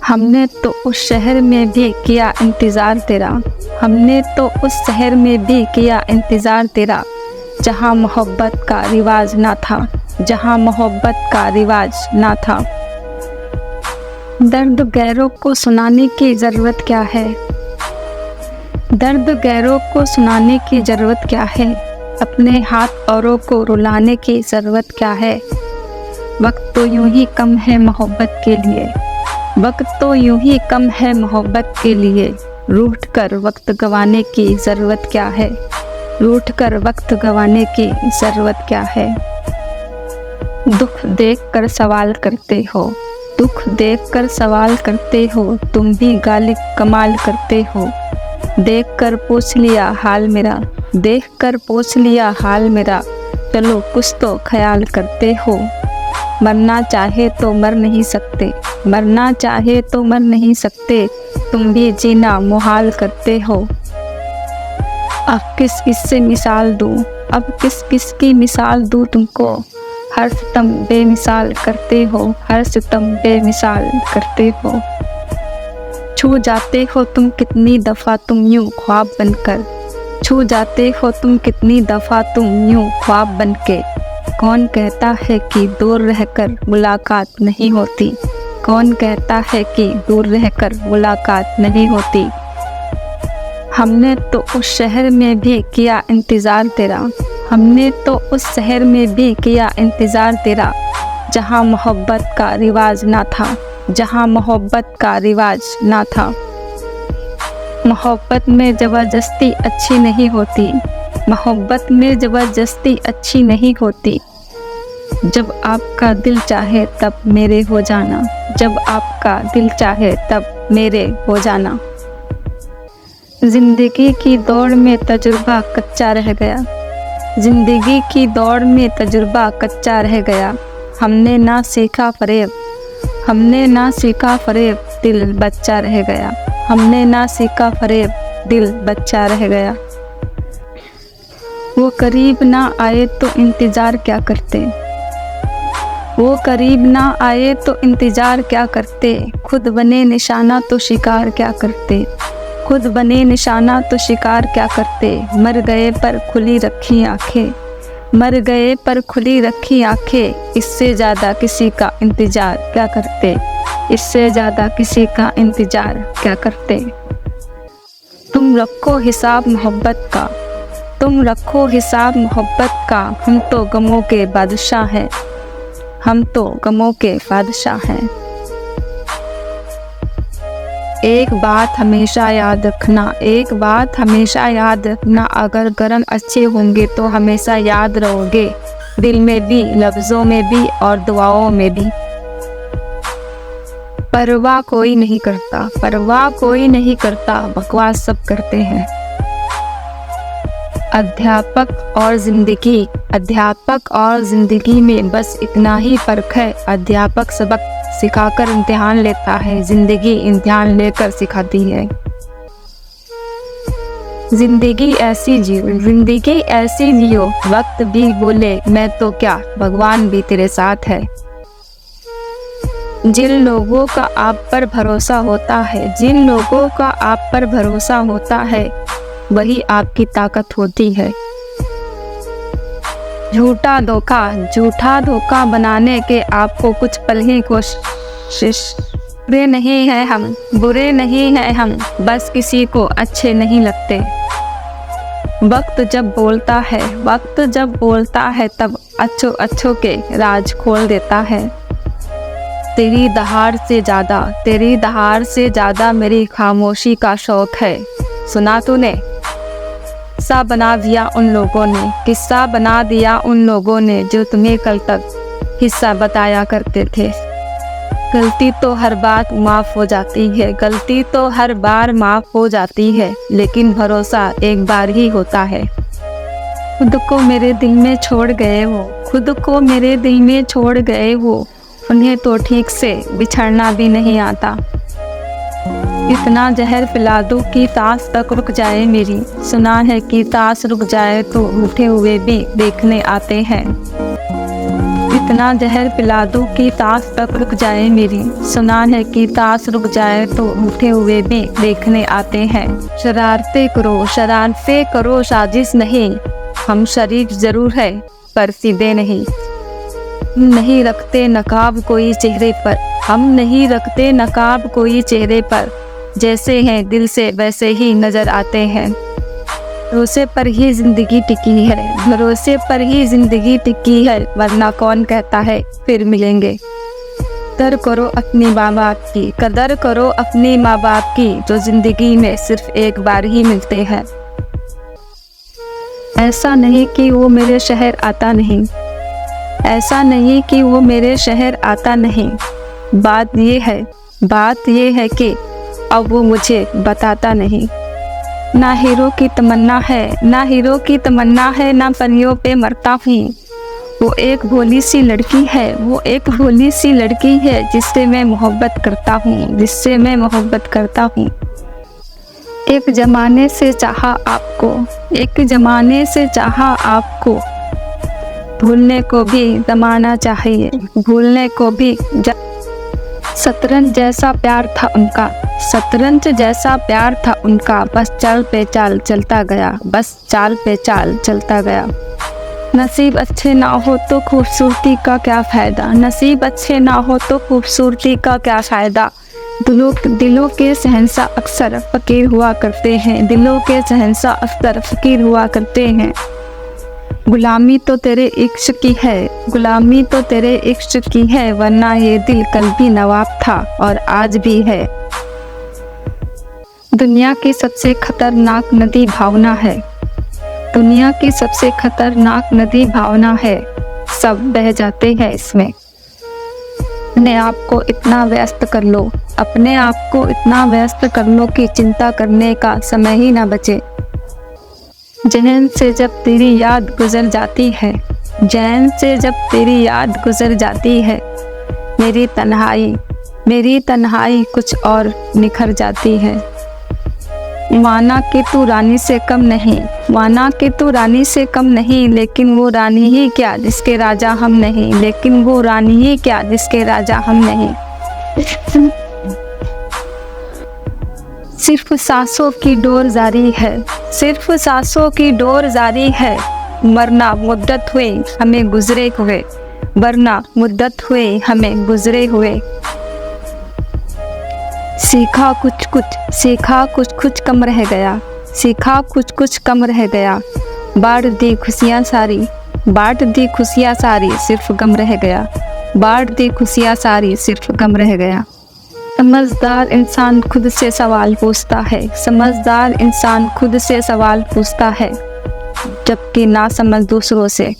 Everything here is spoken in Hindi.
हमने तो उस शहर में भी किया इंतज़ार तेरा, हमने तो उस शहर में भी किया इंतज़ार तेरा, जहाँ मोहब्बत का रिवाज ना था, जहाँ मोहब्बत का रिवाज ना था। दर्द गैरों को सुनाने की ज़रूरत क्या है, दर्द गैरों को सुनाने की ज़रूरत क्या है, अपने हाथ औरों को रुलाने की ज़रूरत क्या है। वक्त तो यूं ही कम है मोहब्बत के लिए, वक्त तो यूं ही कम है मोहब्बत के लिए, रूठ कर वक्त गंवाने की ज़रूरत क्या है, रूठ कर वक्त गंवाने की ज़रूरत क्या है। दुख देख कर सवाल करते हो, दुख देख कर सवाल करते हो, तुम भी गालिब कमाल करते हो। देख कर पूछ लिया हाल मेरा, देख कर पूछ लिया हाल मेरा, चलो कुछ तो ख्याल करते हो। मरना चाहे तो मर नहीं सकते, मरना चाहे तो मर नहीं सकते, तुम भी जीना मुहाल करते हो। अब किस किस से मिसाल दूँ, अब किस किस की मिसाल दूँ तुमको, हर सितम बेमिसाल करते हो, हर सितम बेमिसाल करते हो। छू जाते हो तुम कितनी दफ़ा तुम यूँ ख्वाब बनकर, छू जाते हो तुम कितनी दफ़ा तुम यूँ ख्वाब बनके। कौन कहता है कि दूर रहकर मुलाकात नहीं होती, कौन कहता है कि दूर रहकर मुलाकात नहीं होती। हमने तो उस शहर में भी किया इंतज़ार तेरा, हमने तो उस शहर में भी किया इंतज़ार तेरा, जहाँ मोहब्बत का रिवाज ना था, जहाँ मोहब्बत का रिवाज ना था। मोहब्बत में ज़बरदस्ती अच्छी नहीं होती, मोहब्बत में ज़बरदस्ती अच्छी नहीं होती। जब आपका दिल चाहे तब मेरे हो जाना, जब आपका दिल चाहे तब मेरे हो जाना। ज़िंदगी की दौड़ में तजुर्बा कच्चा रह गया, ज़िंदगी की दौड़ में तजुर्बा कच्चा रह गया। हमने ना सीखा फ़रेब, हमने ना सीखा फ़रेब, दिल बच्चा रह गया, हमने ना सीखा फ़रेब, दिल बच्चा रह गया। वो करीब ना आए तो इंतज़ार क्या करते, वो करीब ना आए तो इंतज़ार क्या करते, खुद बने निशाना तो शिकार क्या करते, खुद बने निशाना तो शिकार क्या करते। मर गए पर खुली रखी आंखें, मर गए पर खुली रखी आंखें, इससे ज़्यादा किसी का इंतज़ार क्या करते, इससे ज़्यादा किसी का इंतज़ार क्या करते। तुम रखो हिसाब मोहब्बत का, तुम रखो हिसाब मोहब्बत का, हम तो गमों के बादशाह हैं, हम तो गमों के बादशाह हैं। एक बात हमेशा याद रखना, एक बात हमेशा याद रखना, अगर कर्म अच्छे होंगे तो हमेशा याद रहोगे, दिल में भी, लफ्ज़ों में भी और दुआओं में भी। परवाह कोई नहीं करता, परवाह कोई नहीं करता, बकवास सब करते हैं। अध्यापक और ज़िंदगी, अध्यापक और ज़िंदगी में बस इतना ही फ़र्क है, अध्यापक सबक सिखाकर इम्तिहान लेता है, ज़िंदगी इम्तिहान लेकर सिखाती है। ज़िंदगी ऐसी जियो, ज़िंदगी ऐसी जियो, वक्त भी बोले मैं तो क्या, भगवान भी तेरे साथ है। जिन लोगों का आप पर भरोसा होता है, जिन लोगों का आप पर भरोसा होता है, वही आपकी ताकत होती है। झूठा धोखा बनाने के आपको कुछ पल ही कोशिश। बुरे नहीं हैं हम, बुरे नहीं हैं हम, बस किसी को अच्छे नहीं लगते। वक्त जब बोलता है, वक्त जब बोलता है, तब अच्छों अच्छों के राज खोल देता है। तेरी दहाड़ से ज़्यादा, तेरी दहाड़ से ज़्यादा मेरी खामोशी का शौक़ है। सुना तूने? किस्सा बना दिया उन लोगों ने, किस्सा बना दिया उन लोगों ने, जो तुम्हें कल तक हिस्सा बताया करते थे। गलती तो हर बार माफ़ हो जाती है, गलती तो हर बार माफ़ हो जाती है, लेकिन भरोसा एक बार ही होता है। खुद को मेरे दिल में छोड़ गए हो, खुद को मेरे दिल में छोड़ गए हो, उन्हें तो ठीक से बिछड़ना भी नहीं आता। इतना जहर पिला दूँ कि सांस तक रुक जाए मेरी, सुना है कि सांस रुक जाए तो उठे हुए भी देखने आते हैं। इतना जहर पिला दूं कि ताश तक रुक जाए मेरी। सुना है कि ताश रुक जाए तो उठे हुए भी देखने आते हैं। शरारते करो साजिश नहीं, हम शरीफ जरूर है पर सीधे नहीं। नहीं रखते नकाब कोई चेहरे पर, हम नहीं रखते नकाब कोई चेहरे पर। जैसे हैं दिल से वैसे ही नजर आते हैं। भरोसे पर ही जिंदगी टिकी है, भरोसे पर ही जिंदगी टिकी है, वरना कौन कहता है फिर मिलेंगे। कदर करो अपनी माँ बाप की, कदर करो अपनी माँ बाप की, जो जिंदगी में सिर्फ एक बार ही मिलते हैं। ऐसा नहीं कि वो मेरे शहर आता नहीं, ऐसा नहीं कि वो मेरे शहर आता नहीं। बात ये है कि अब वो मुझे बताता नहीं। ना हीरो की तमन्ना है, ना हीरो की तमन्ना है, ना परियों पे मरता हूँ। वो एक भोली सी लड़की है, वो एक भोली सी लड़की है, जिससे मैं मोहब्बत करता हूँ, जिससे मैं मोहब्बत करता हूँ। एक ज़माने से चाहा आपको, एक ज़माने से चाहा आपको, भूलने को भी ज़माना चाहिए, भूलने को भी शतरंज जैसा प्यार था उनका, शतरंज जैसा प्यार था उनका, बस चाल पे चाल चलता गया, बस चाल पे चाल चलता गया। नसीब अच्छे ना हो तो खूबसूरती का क्या फ़ायदा, नसीब अच्छे ना हो तो खूबसूरती का क्या फ़ायदा। दिलों के शहंशाह अक्सर फ़कीर हुआ करते हैं, दिलों के शहंशाह अक्सर फ़कीर हुआ करते हैं। गुलामी तो तेरे इश्क की है, गुलामी तो तेरे इश्क की है, वरना ये दिल कल भी नवाब था और आज भी है। दुनिया की सबसे खतरनाक नदी भावना है, दुनिया की सबसे खतरनाक नदी भावना है, सब बह जाते हैं इसमें। अपने आप को इतना व्यस्त कर लो, अपने आप को इतना व्यस्त कर लो कि चिंता करने का समय ही ना बचे। जहन से जब तेरी याद गुजर जाती है, जहन से जब तेरी याद गुजर जाती है, मेरी तन्हाई कुछ और निखर जाती है। माना कि तू रानी से कम नहीं, माना कि तू रानी से कम नहीं, लेकिन वो रानी ही क्या जिसके राजा हम नहीं, लेकिन वो रानी ही क्या जिसके राजा हम नहीं। सिर्फ सांसों की डोर जारी है, सिर्फ सांसों की डोर जारी है, वरना मुद्दत हुए हमें गुजरे हुए, वरना मुद्दत हुए हमें गुजरे हुए। सीखा कुछ कुछ कम रह गया, सीखा कुछ कम रह गया, बांट दी खुशियाँ सारी, बांट दी खुशियाँ सारी, सिर्फ गम रह गया, बांट दी खुशियाँ सारी, सिर्फ गम रह गया। समझदार इंसान खुद से सवाल पूछता है, समझदार इंसान खुद से सवाल पूछता है, जबकि नासमझ दूसरों से।